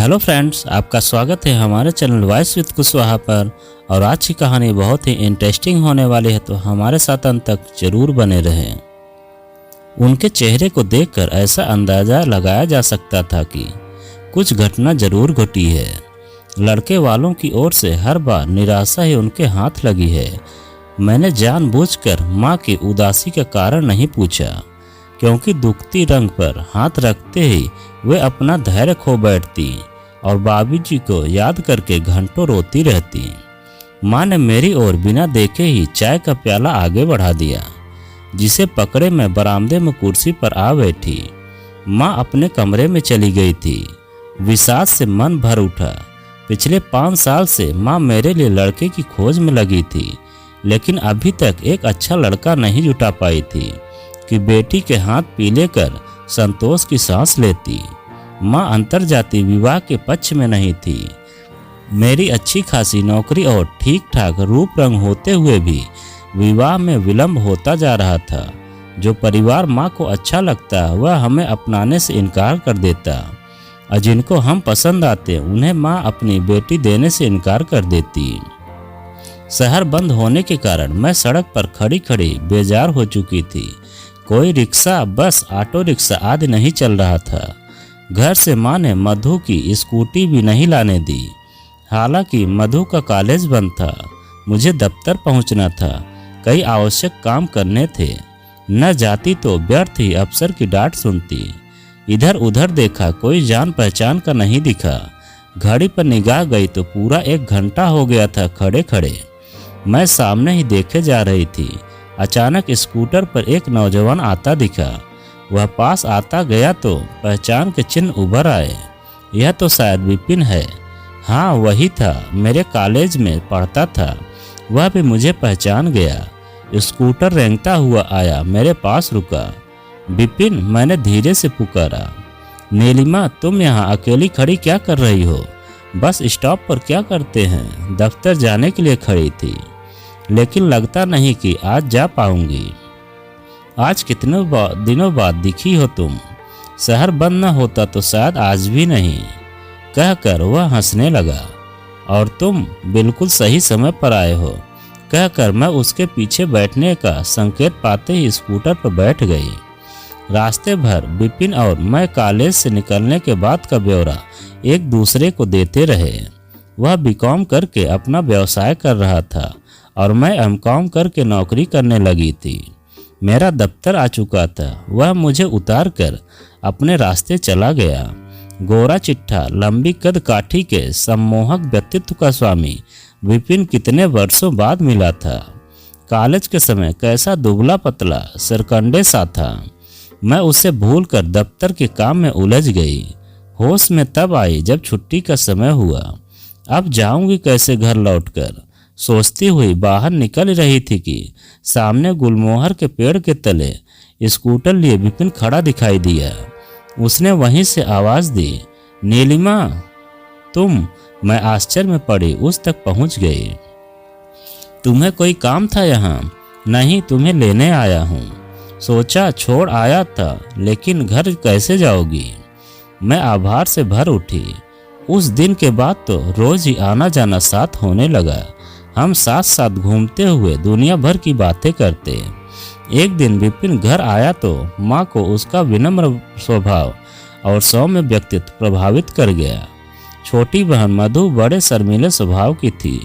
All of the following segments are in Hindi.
हेलो फ्रेंड्स, आपका स्वागत है हमारे चैनल वॉइस विद कुशवाहा पर। और आज की कहानी बहुत ही इंटरेस्टिंग होने वाली है, तो हमारे साथ अंत तक जरूर बने रहें। उनके चेहरे को देखकर ऐसा अंदाजा लगाया जा सकता था कि कुछ घटना जरूर घटी है। लड़के वालों की ओर से हर बार निराशा ही उनके हाथ लगी है। मैंने जानबूझकर माँ की उदासी का कारण नहीं पूछा, क्योंकि दुखती रंग पर हाथ रखते ही वे अपना धैर्य खो बैठती और बाबूजी को याद करके घंटों रोती रहती। माँ ने मेरी ओर बिना देखे ही चाय का प्याला आगे बढ़ा दिया, जिसे पकड़े मैं बरामदे में कुर्सी पर आ बैठी। माँ अपने कमरे में चली गई थी। विषाद से मन भर उठा। पिछले 5 साल से माँ मेरे लिए लड़के की खोज में लगी थी, लेकिन अभी तक एक अच्छा लड़का नहीं जुटा पाई थी कि बेटी के हाथ पीले कर संतोष की सांस लेती। माँ अंतरजातीय विवाह के पक्ष में नहीं थी। मेरी अच्छी खासी नौकरी और ठीक ठाक रूप रंग होते हुए भी विवाह में विलंब होता जा रहा था। जो परिवार माँ को अच्छा लगता वह हमें अपनाने से इनकार कर देता, और जिनको हम पसंद आते उन्हें माँ अपनी बेटी देने से इनकार कर देती। शहर बंद होने के कारण मैं सड़क पर खड़ी खड़ी बेजार हो चुकी थी। कोई रिक्शा, बस, ऑटो रिक्शा आदि नहीं चल रहा था। घर से माँ ने मधु की स्कूटी भी नहीं लाने दी। हालांकि मधु का कॉलेज बंद था, मुझे दफ्तर पहुंचना था, कई आवश्यक काम करने थे। न जाती तो व्यर्थ ही अफसर की डांट सुनती। इधर उधर देखा, कोई जान पहचान का नहीं दिखा। घड़ी पर निगाह गई तो पूरा 1 घंटा हो गया था खड़े खड़े। मैं सामने ही देखे जा रही थी। अचानक स्कूटर पर एक नौजवान आता दिखा। वह पास आता गया तो पहचान के चिन्ह उभर आए। यह तो शायद विपिन है। हाँ, वही था, मेरे कॉलेज में पढ़ता था। वह भी मुझे पहचान गया। स्कूटर रेंगता हुआ आया, मेरे पास रुका। विपिन, मैंने धीरे से पुकारा। नीलिमा, तुम यहाँ अकेली खड़ी क्या कर रही हो? बस स्टॉप पर क्या करते हैं? दफ्तर जाने के लिए खड़ी थी, लेकिन लगता नहीं कि आज जा पाऊंगी। आज कितने दिनों बाद दिखी हो तुम। शहर बंद न होता तो शायद आज भी नहीं। कहकर वह हंसने लगा। और तुम बिल्कुल सही समय पर आए हो, कहकर मैं उसके पीछे बैठने का संकेत पाते ही स्कूटर पर बैठ गई। रास्ते भर विपिन और मैं कॉलेज से निकलने के बाद का ब्यौरा एक दूसरे को देते रहे। वह बीकॉम करके अपना व्यवसाय कर रहा था और मैं एमकॉम करके नौकरी करने लगी थी। मेरा दफ्तर आ चुका था। वह मुझे उतार कर अपने रास्ते चला गया। गोरा चिट्ठा, लंबी कद काठी के सम्मोहक व्यक्तित्व का स्वामी विपिन कितने वर्षों बाद मिला था। कॉलेज के समय कैसा दुबला पतला सरकंडे सा था। मैं उसे भूलकर दफ्तर के काम में उलझ गई। होश में तब आई जब छुट्टी का समय हुआ। अब जाऊंगी कैसे घर लौटकर, सोचती हुई बाहर निकल रही थी कि सामने गुलमोहर के पेड़ के तले स्कूटर लिए विपिन खड़ा दिखाई दिया। उसने वहीं से आवाज दी, नीलिमा, तुम? मैं आश्चर्य में पड़ी उस तक पहुंच गई। तुम्हें कोई काम था यहाँ? नहीं, तुम्हें लेने आया हूँ। सोचा छोड़ आया था, लेकिन घर कैसे जाओगी? मैं आभार से भर उठी। उस दिन के बाद तो रोज ही आना जाना साथ होने लगा। हम साथ साथ घूमते हुए दुनिया भर की बातें करते। एक दिन विपिन घर आया तो माँ को उसका विनम्र स्वभाव और सौम्य व्यक्तित्व प्रभावित कर गया। छोटी बहन मधु बड़े शर्मीले स्वभाव की थी।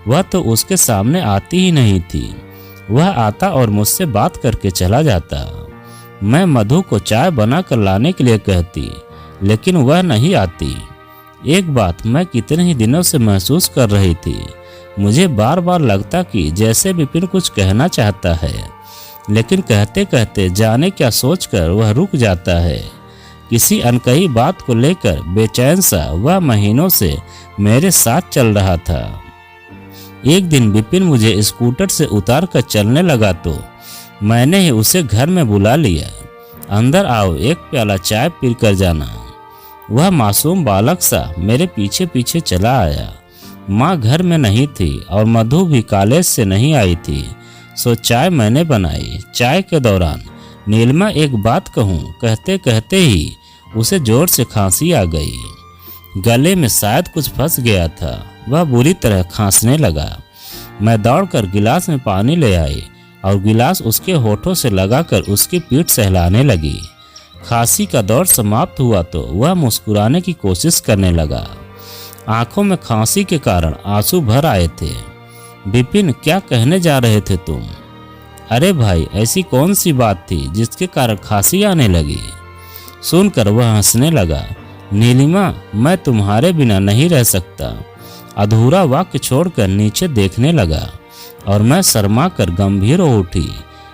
वह तो उसके सामने आती ही नहीं थी। वह आता और मुझसे बात करके चला जाता। मैं मधु को चाय बना कर लाने के लिए कहती, लेकिन वह नहीं आती। एक बात मैं कितने ही दिनों से महसूस कर रही थी। मुझे बार बार लगता कि जैसे विपिन कुछ कहना चाहता है, लेकिन कहते कहते जाने क्या सोचकर वह रुक जाता है। किसी अनकही बात को लेकर बेचैन सा वह महीनों से मेरे साथ चल रहा था। एक दिन विपिन मुझे स्कूटर से उतार कर चलने लगा तो मैंने ही उसे घर में बुला लिया। अंदर आओ, एक प्याला चाय पी कर जाना। वह मासूम बालक सा मेरे पीछे पीछे चला आया। माँ घर में नहीं थी और मधु भी कॉलेज से नहीं आई थी, सो चाय मैंने बनाई। चाय के दौरान, नीलिमा, एक बात कहूँ, कहते कहते ही उसे जोर से खांसी आ गई। गले में शायद कुछ फंस गया था। वह बुरी तरह खांसने लगा। मैं दौड़कर गिलास में पानी ले आई और गिलास उसके होठों से लगाकर उसकी पीठ सहलाने लगी। खांसी का दौर समाप्त हुआ तो वह मुस्कुराने की कोशिश करने लगा। आंखों में खांसी के कारण आंसू भर आए थे। विपिन, क्या कहने जा रहे थे तुम? अरे भाई, ऐसी कौन सी बात थी जिसके कारण खांसी आने लगी? सुनकर वह हंसने लगा। नीलिमा, मैं तुम्हारे बिना नहीं रह सकता। अधूरा वाक्य छोड़कर नीचे देखने लगा और मैं शर्मा कर गंभीर हो उठी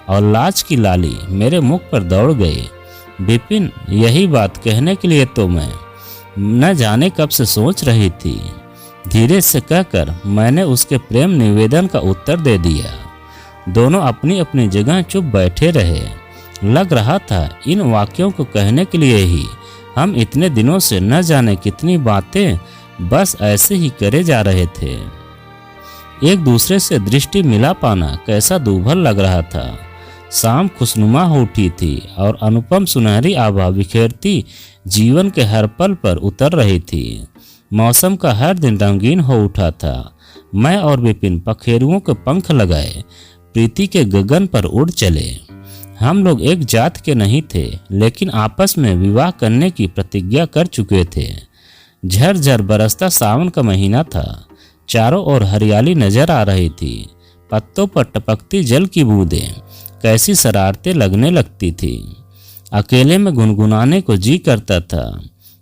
और लाज की लाली मेरे मुख पर दौड़ गई। विपिन, यही बात कहने के लिए तो मैं न जाने कब से सोच रही थी। धीरे से कहकर मैंने उसके प्रेम निवेदन का उत्तर दे दिया। दोनों अपनी अपनी जगह चुप बैठे रहे। लग रहा था इन वाक्यों को कहने के लिए ही हम इतने दिनों से न जाने कितनी बातें बस ऐसे ही करे जा रहे थे। एक दूसरे से दृष्टि मिला पाना कैसा दूभर लग रहा था। शाम खुशनुमा हो उठी थी और अनुपम सुनहरी आभा बिखेरती जीवन के हर पल पर उतर रही थी। मौसम का हर दिन रंगीन हो उठा था। मैं और विपिन पखेरुओं के पंख लगाए प्रीति के गगन पर उड़ चले। हम लोग एक जात के नहीं थे, लेकिन आपस में विवाह करने की प्रतिज्ञा कर चुके थे। झरझर बरसता सावन का महीना था। चारों ओर हरियाली नजर आ रही थी। पत्तों पर टपकती जल की बूंदें कैसी शरारतें लगने लगती थी। अकेले में गुनगुनाने को जी करता था।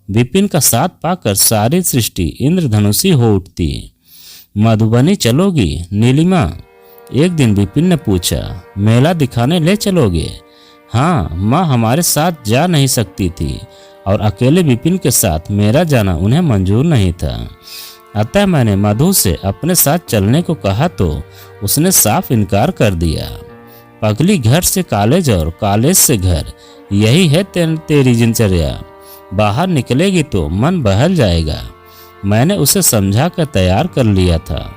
विपिन का साथ पाकर सारी सृष्टि इंद्रधनुषी हो उठती। मधुबनी चलोगी नीलिमा? एक दिन विपिन ने पूछा। मेला दिखाने ले चलोगे? हाँ, माँ हमारे साथ जा नहीं सकती थी और अकेले विपिन के साथ मेरा जाना उन्हें मंजूर नहीं था। अतः मैंने मधु से अपने साथ चलने को कहा तो उसने साफ इनकार कर दिया। पगली, घर से कॉलेज और कॉलेज से घर, यही है तेरी दिनचर्या। बाहर निकलेगी तो मन बहल जाएगा। मैंने उसे समझा कर तैयार कर लिया था।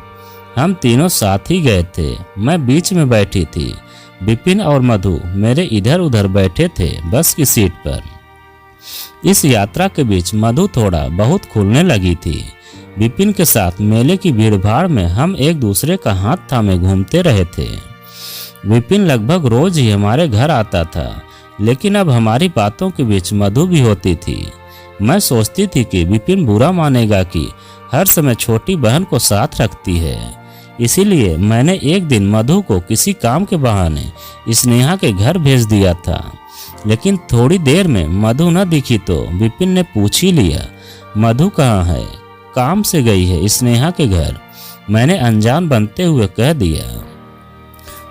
हम तीनों साथ ही गए थे। मैं बीच में बैठी थी। विपिन और मधु मेरे इधर उधर बैठे थे बस की सीट पर। इस यात्रा के बीच मधु थोड़ा बहुत खुलने लगी थी। विपिन के साथ मेले की भीड़भाड़ में हम एक दूसरे का हाथ थामे घूमते रहे थे। विपिन लगभग रोज ही हमारे घर आता था, लेकिन अब हमारी बातों के बीच मधु भी होती थी। मैं सोचती थी कि विपिन बुरा मानेगा कि हर समय छोटी बहन को साथ रखती है। इसीलिए मैंने एक दिन मधु को किसी काम के बहाने स्नेहा के घर भेज दिया था। लेकिन थोड़ी देर में मधु न दिखी तो विपिन ने पूछ ही लिया, मधु कहाँ है? काम से गई है स्नेहा के घर, मैंने अनजान बनते हुए कह दिया।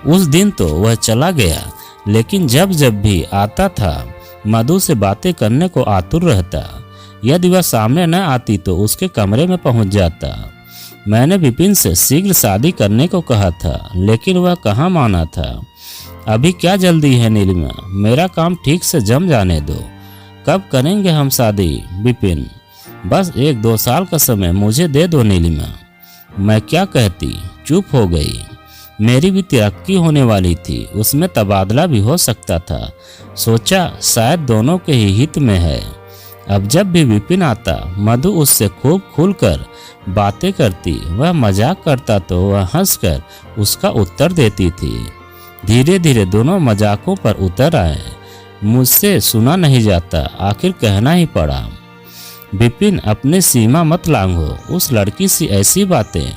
उस दिन तो वह चला गया, लेकिन जब जब भी आता था मधु से बातें करने को आतुर रहता। यदि वह सामने न आती तो उसके कमरे में पहुंच जाता। मैंने विपिन से शीघ्र शादी करने को कहा था, लेकिन वह कहाँ माना था। अभी क्या जल्दी है नीलिमा, मेरा काम ठीक से जम जाने दो। कब करेंगे हम शादी विपिन? बस 1-2 साल का समय मुझे दे दो नीलिमा। मैं क्या कहती, चुप हो गई। मेरी भी तरक्की होने वाली थी, उसमें तबादला भी हो सकता था। सोचा शायद दोनों के ही हित में है। अब जब भी विपिन आता मधु उससे खूब खुलकर बातें करती। वह मजाक करता तो वह हंसकर उसका उत्तर देती थी। धीरे धीरे दोनों मजाकों पर उतर आए। मुझसे सुना नहीं जाता, आखिर कहना ही पड़ा। विपिन, अपनी सीमा मत लांघो, उस लड़की से ऐसी बातें।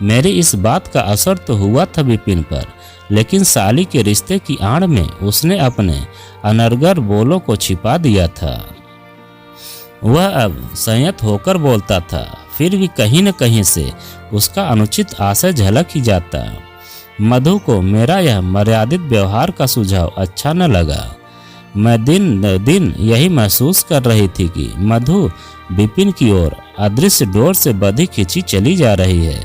मेरी इस बात का असर तो हुआ था विपिन पर, लेकिन साली के रिश्ते की आड़ में उसने अपने अनर्गल बोलों को छिपा दिया था। वह अब संयत होकर बोलता था, फिर भी कहीं न कहीं से उसका अनुचित आशय झलक ही जाता। मधु को मेरा यह मर्यादित व्यवहार का सुझाव अच्छा न लगा। मैं दिन दिन यही महसूस कर रही थी कि मधु विपिन की ओर अदृश्य डोर से बंधी खिंची चली जा रही है।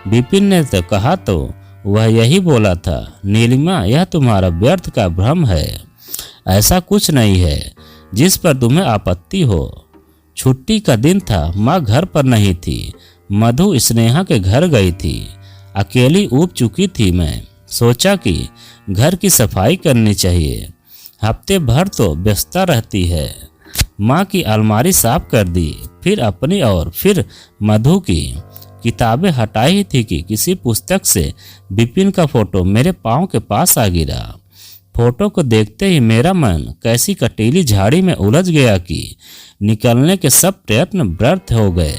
विपिन ने तो कहा तो वह यही बोला था, नीलिमा, यह तुम्हारा व्यर्थ का भ्रम है। ऐसा कुछ नहीं है जिस पर तुम्हें आपत्ति हो। छुट्टी का दिन था, माँ घर पर नहीं थी। मधु स्नेहा के घर गई थी। अकेली ऊब चुकी थी मैं। सोचा कि घर की सफाई करनी चाहिए। हफ्ते भर तो व्यस्तता रहती है। माँ की अलमारी साफ कर दी, फिर अपनी और फिर मधु की किताबें हटाई ही थी कि किसी पुस्तक से विपिन का फोटो मेरे पाँव के पास आ गिरा। फोटो को देखते ही मेरा मन कैसी कटीली झाड़ी में उलझ गया कि निकलने के सब प्रयत्न व्यर्थ हो गए।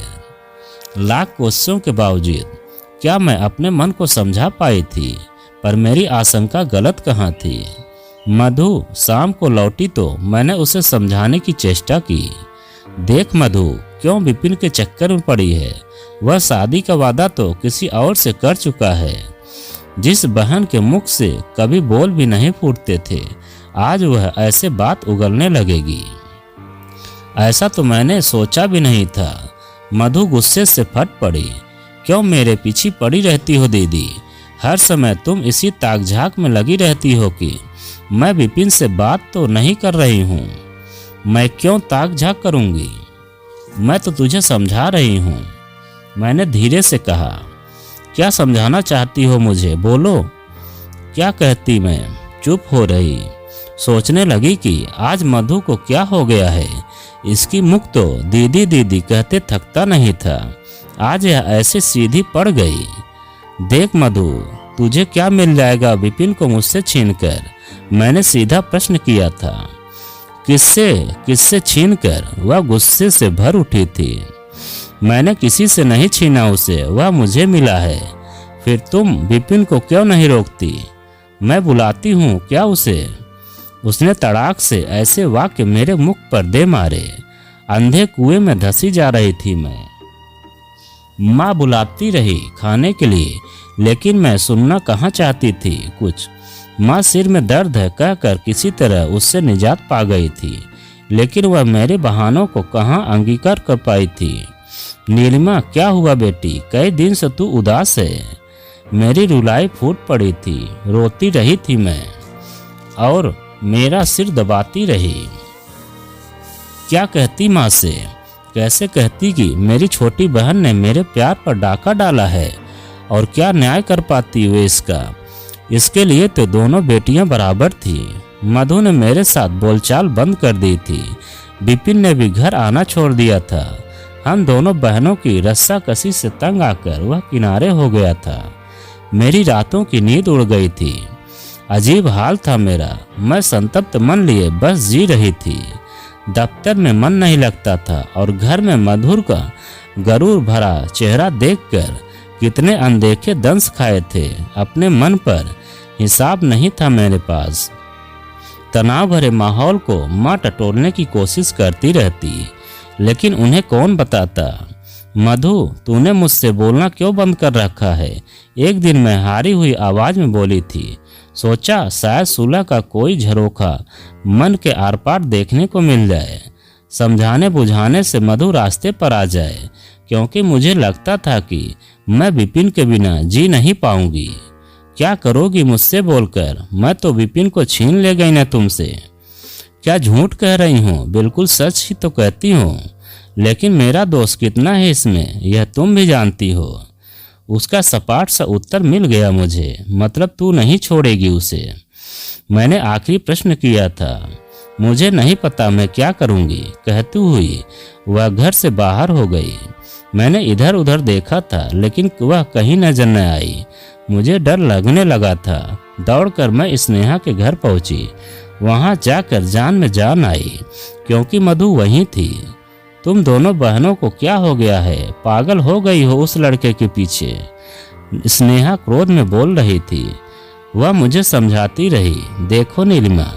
लाख कोशिशों के बावजूद क्या मैं अपने मन को समझा पाई थी, पर मेरी आशंका गलत कहाँ थी। मधु शाम को लौटी तो मैंने उसे समझाने की चेष्टा की। देख मधु, क्यों विपिन के चक्कर में पड़ी है? वह शादी का वादा तो किसी और से कर चुका है। जिस बहन के मुख से कभी बोल भी नहीं फूटते थे, आज वह ऐसे बात उगलने लगेगी। ऐसा तो मैंने सोचा भी नहीं था। मधु गुस्से से फट पड़ी। क्यों मेरे पीछे पड़ी रहती हो दीदी? हर समय तुम इसी ताक-झाक में लगी रहती हो कि मैं विपिन से बात तो नहीं कर रही हूँ। मैं क्यों ताक-झाक करूँगी? मैं तो तुझे समझा रही हूँ, मैंने धीरे से कहा। क्या समझाना चाहती हो मुझे? बोलो। क्या कहती? मैं चुप हो रही। सोचने लगी कि आज मधु को क्या हो गया है। इसकी मुख तो दीदी दीदी कहते थकता नहीं था, आज यह ऐसे सीधी पड़ गई। देख मधु, तुझे क्या मिल जाएगा विपिन को मुझसे छीनकर? मैंने सीधा प्रश्न किया था। किससे छीनकर? वह गुस्से से भर उठी थी। मैंने किसी से नहीं छीना उसे, वह मुझे मिला है। फिर तुम विपिन को क्यों नहीं रोकती? मैं बुलाती हूँ क्या उसे? उसने तड़ाक से ऐसे वाक्य मेरे मुख पर दे मारे। अंधे कुएं में धंसी जा रही थी मैं। माँ बुलाती रही खाने के लिए, लेकिन मैं सुनना कहाँ चाहती थी कुछ। माँ सिर में दर्द है कहकर किसी तरह उससे निजात पा गई थी, लेकिन वह मेरे बहानों को कहाँ अंगीकार कर पाई थी। नीलिमा, क्या हुआ बेटी? कई दिन से तू उदास है। मेरी रुलाई फूट पड़ी थी, रोती रही थी मैं और मेरा सिर दबाती रही। क्या कहती माँ से? कैसे कहती कि मेरी छोटी बहन ने मेरे प्यार पर डाका डाला है, और क्या न्याय कर पाती वे इसका? इसके लिए तो दोनों बेटियां बराबर थी। मधु ने मेरे साथ बोलचाल बंद कर दी थी। विपिन ने भी घर आना छोड़ दिया था। हम दोनों बहनों की रस्साकसी से तंग आकर वह किनारे हो गया था। मेरी रातों की नींद उड़ गई थी। अजीब हाल था मेरा। मैं संतप्त मन लिए बस जी रही थी। दफ्तर में मन नहीं लगता था और घर में मधुर का गरूर भरा चेहरा देखकर कितने अनदेखे दंश खाए थे। अपने मन पर हिसाब नहीं था मेरे पास। तनाव भरे माहौल को माँ टटोलने की कोशिश करती रहती, लेकिन उन्हें कौन बताता। मधु, तूने मुझसे बोलना क्यों बंद कर रखा है? एक दिन मैं हारी हुई आवाज में बोली थी। सोचा शायद सुलह का कोई झरोखा मन के आर पार देखने को मिल जाए। समझाने बुझाने से मधु रास्ते पर आ जाए, क्योंकि मुझे लगता था कि मैं विपिन के बिना जी नहीं पाऊंगी। क्या करोगी मुझसे बोलकर? मैं तो विपिन को छीन ले गई न तुमसे। क्या झूठ कह रही हूँ? बिल्कुल सच ही तो कहती हूँ। लेकिन मेरा दोष कितना है इसमें, यह तुम भी जानती हो। उसका सपाट सा उत्तर मिल गया मुझे। मतलब तू नहीं छोड़ेगी उसे? मैंने आखिरी प्रश्न किया था। मुझे नहीं पता मैं क्या करूंगी, कहती हुई वह घर से बाहर हो गई। मैंने इधर उधर देखा था, लेकिन वह कहीं नजर न आई। मुझे डर लगने लगा था। दौड़कर मैं स्नेहा के घर पहुंची। वहां जाकर जान में जान आई, क्योंकि मधु वहीं थी। तुम दोनों बहनों को क्या हो गया है? पागल हो गई हो उस लड़के के पीछे? स्नेहा क्रोध में बोल रही थी। वह मुझे समझाती रही। देखो नीलिमा,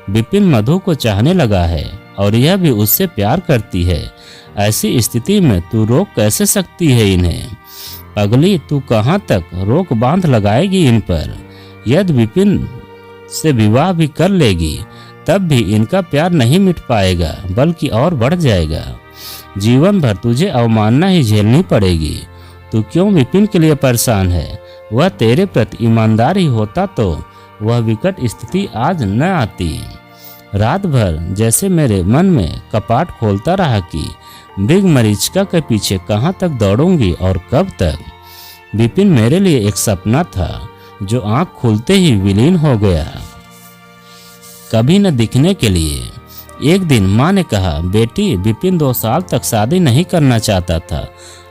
विपिन मधु को चाहने लगा है और यह भी उससे प्यार करती है। ऐसी स्थिति में तू रोक कैसे सकती है इन्हें? पगली, तू कहाँ तक रोक बांध लगाएगी इन पर? यदि विपिन से विवाह भी कर लेगी तब भी इनका प्यार नहीं मिट पाएगा, बल्कि और बढ़ जाएगा। जीवन भर तुझे अवमानना ही झेलनी पड़ेगी। तू क्यों विपिन के लिए परेशान है? वह तेरे प्रति ईमानदार ही होता तो वह विकट स्थिति आज न आती। रात भर जैसे मेरे मन में कपाट खोलता रहा कि मृगमरीचिका के पीछे कहाँ तक दौड़ूंगी और कब तक। विपिन मेरे लिए एक सपना था जो आंख खुलते ही विलीन हो गया। कभी न दिखने के लिए एक दिन माँ ने कहा, बेटी विपिन 2 साल तक शादी नहीं करना चाहता था,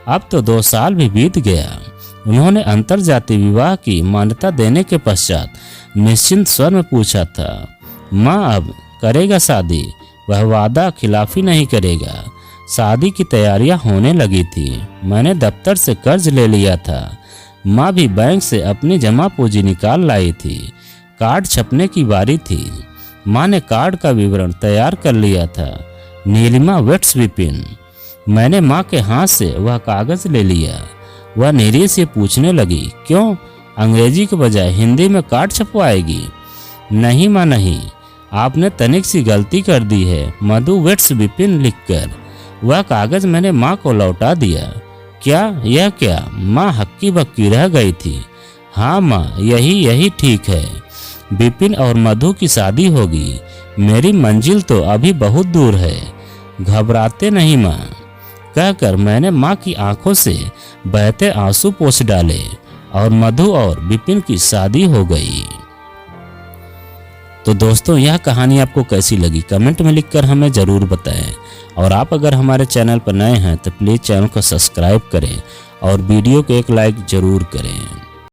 अब तो 2 साल भी बीत गया। उन्होंने अंतरजातीय विवाह की मान्यता देने के पश्चात निश्चिंत स्वर में पूछा था, माँ अब करेगा शादी? वह वादा खिलाफी नहीं करेगा। शादी की तैयारियां होने लगी थी। मैंने दफ्तर से कर्ज ले लिया था। माँ भी बैंक से अपनी जमा पूंजी निकाल लाई थी। कार्ड छपने की बारी थी। माँ ने कार्ड का विवरण तैयार कर लिया था, नीलिमा वेट्स विपिन। मैंने माँ के हाथ से वह कागज ले लिया। वह निरीह से पूछने लगी, क्यों अंग्रेजी के बजाय हिंदी में कार्ड छपवाएगी? नहीं माँ नहीं, आपने तनिक सी गलती कर दी है, मधु वेट्स विपिन लिखकर। वह कागज मैंने माँ को लौटा दिया। क्या यह क्या? माँ हक्की बक्की रह गई थी। हाँ माँ, यही ठीक है। विपिन और मधु की शादी होगी। मेरी मंजिल तो अभी बहुत दूर है। घबराते नहीं माँ, कहकर मैंने माँ की आंखों से बहते आंसू पोंछ डाले और मधु और विपिन की शादी हो गई। तो दोस्तों, यह कहानी आपको कैसी लगी कमेंट में लिखकर हमें ज़रूर बताएं। और आप अगर हमारे चैनल पर नए हैं तो प्लीज़ चैनल को सब्सक्राइब करें और वीडियो को एक लाइक ज़रूर करें।